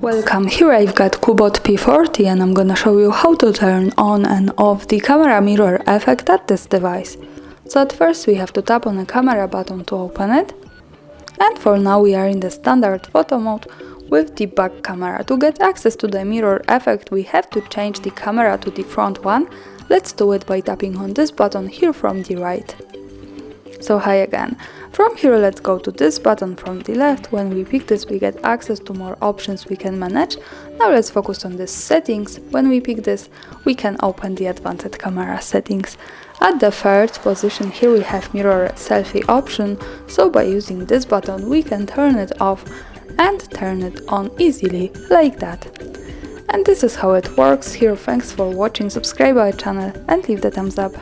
Welcome, here I've got CUBOT P40 and I'm gonna show you how to turn on and off the camera mirror effect at this device. So at first we have to tap on the camera button to open it. And for now we are in the standard photo mode with the back camera. To get access to the mirror effect we have to change the camera to the front one. Let's do it by tapping on this button here from the right. So hi again. From here let's go to this button from the left. When we pick this we get access to more options we can manage. Now let's focus on the settings. When we pick this we can open the advanced camera settings. At the third position here we have mirror selfie option. So by using this button we can turn it off and turn it on easily like that. And this is how it works here. Thanks for watching, subscribe our channel and leave the thumbs up.